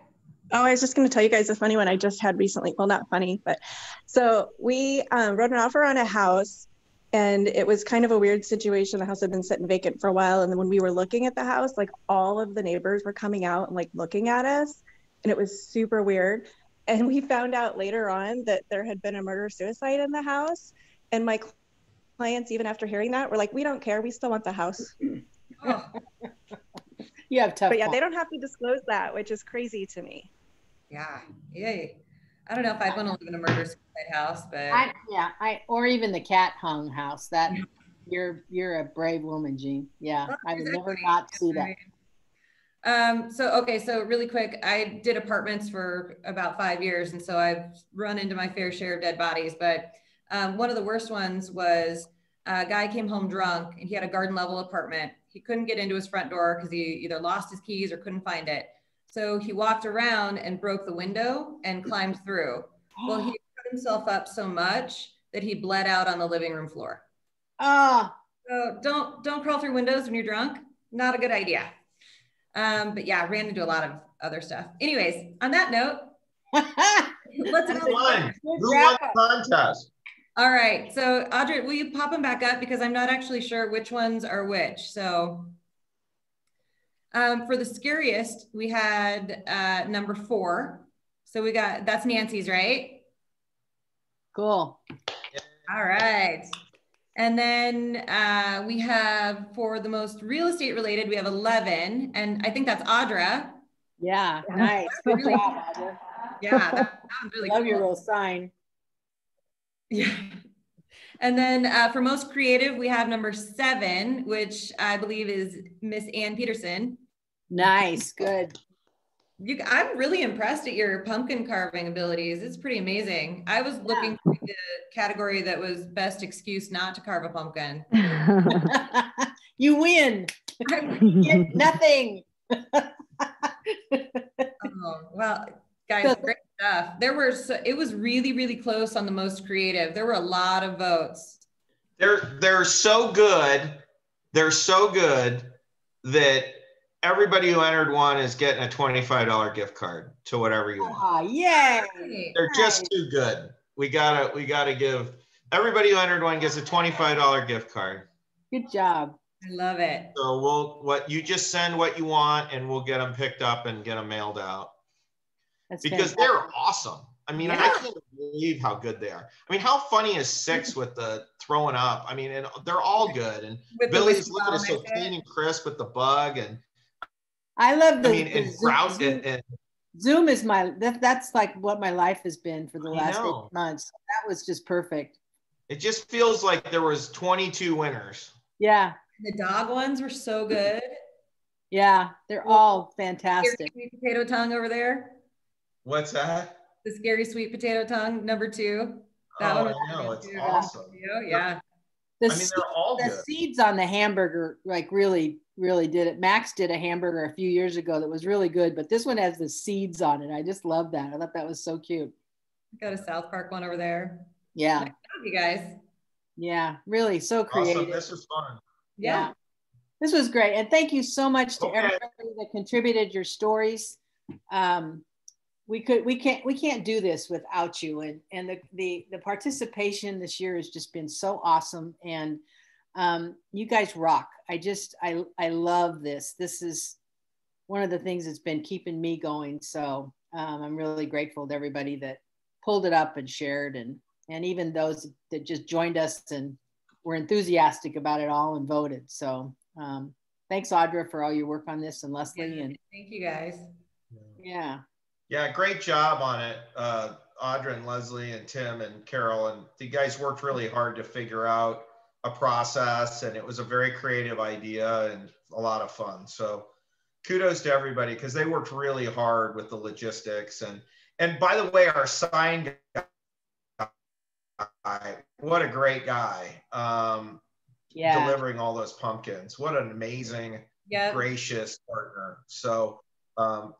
Oh, I was just going to tell you guys a funny one I just had recently. Well, not funny, but so we wrote an offer on a house, and it was kind of a weird situation. The house had been sitting vacant for a while, and then when we were looking at the house, like all of the neighbors were coming out and like looking at us, and it was super weird. And we found out later on that there had been a murder-suicide in the house, and my clients, even after hearing that, were like, "We don't care. We still want the house." Oh. You have tough. But yeah, they don't have to disclose that, which is crazy to me. Yeah. Yay. I don't know if I'd want to live in a murder suicide house, but or even the cat hung house. That you're a brave woman, Jean. Yeah, I would never not see that. So really quick, I did apartments for about 5 years, and so I've run into my fair share of dead bodies. But one of the worst ones was a guy came home drunk, and he had a garden level apartment. He couldn't get into his front door because he either lost his keys or couldn't find it. So he walked around and broke the window and climbed through. Well, he cut himself up so much that he bled out on the living room floor. So don't crawl through windows when you're drunk. Not a good idea. But yeah, ran into a lot of other stuff. Anyways, on that note, let's go. Who won the contest? All right. So Audrey, will you pop them back up? Because I'm not actually sure which ones are which. So for the scariest, we had number 4. So we got, that's Nancy's, right? Cool. All right. And then we have, for the most real estate related, we have 11. And I think that's Audra. Yeah, nice. Good job, Audra. Yeah, that was really Love cool. your little sign. Yeah. And then for most creative, we have number 7, which I believe is Miss Ann Peterson. Nice, good. I'm really impressed at your pumpkin carving abilities. It's pretty amazing. I was looking for the category that was best excuse not to carve a pumpkin. You win. You get nothing. Oh, well, guys, great stuff. It was really, really close on the most creative. There were a lot of votes. They're so good. They're so good that everybody who entered one is getting a $25 gift card to whatever you want. Yay! They're just too good. We gotta give everybody who entered one gets a $25 gift card. Good job. I love it. So you just send what you want and we'll get them picked up and get them mailed out. That's because fantastic. They're awesome. I mean, I can't believe how good they are. I mean, how funny is 6 with the throwing up? I mean, and they're all good. And Billy's looking so clean and crisp with the bug. And I love Zoom is that's like what my life has been for the last 8 months. That was just perfect. It just feels like there was 22 winners. Yeah. The dog ones were so good. Yeah, they're all fantastic. Sweet potato tongue over there. What's that? The scary sweet potato tongue, number 2. That one was I know, it's awesome. Yeah. They're all good. The seeds on the hamburger, like really did it. Max did a hamburger a few years ago that was really good, but this one has the seeds on it. I just love that. I thought that was so cute. Got a South Park one over there. Yeah. Nice job, you guys. Yeah, really so creative. Awesome. This was fun. Yeah. This was great. And thank you so much to everybody that contributed your stories. We can't do this without you. And the participation this year has just been so awesome. And you guys rock. I love this. This is one of the things that's been keeping me going. So I'm really grateful to everybody that pulled it up and shared, and even those that just joined us and were enthusiastic about it all and voted. So thanks, Audra, for all your work on this, and Leslie. And thank you guys. Yeah. Yeah, great job on it. Audra and Leslie and Tim and Carol, and the guys worked really hard to figure out a process, and it was a very creative idea and a lot of fun. So kudos to everybody, because they worked really hard with the logistics. And by the way, our sign guy, what a great guy. Delivering all those pumpkins. What an amazing, gracious partner. So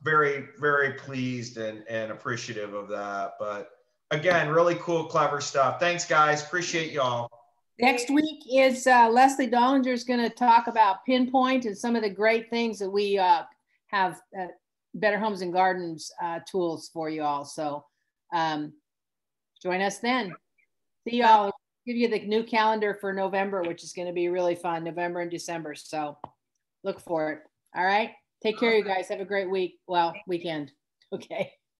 very, very pleased and appreciative of that. But again, really cool, clever stuff. Thanks, guys. Appreciate y'all. Next week is Leslie Dollinger is going to talk about Pinpoint and some of the great things that we have Better Homes and Gardens tools for you all. So join us then. See y'all. Give you the new calendar for November, which is going to be really fun, November and December. So look for it. All right. Take care, you guys. Have a great week. Well, weekend. Okay.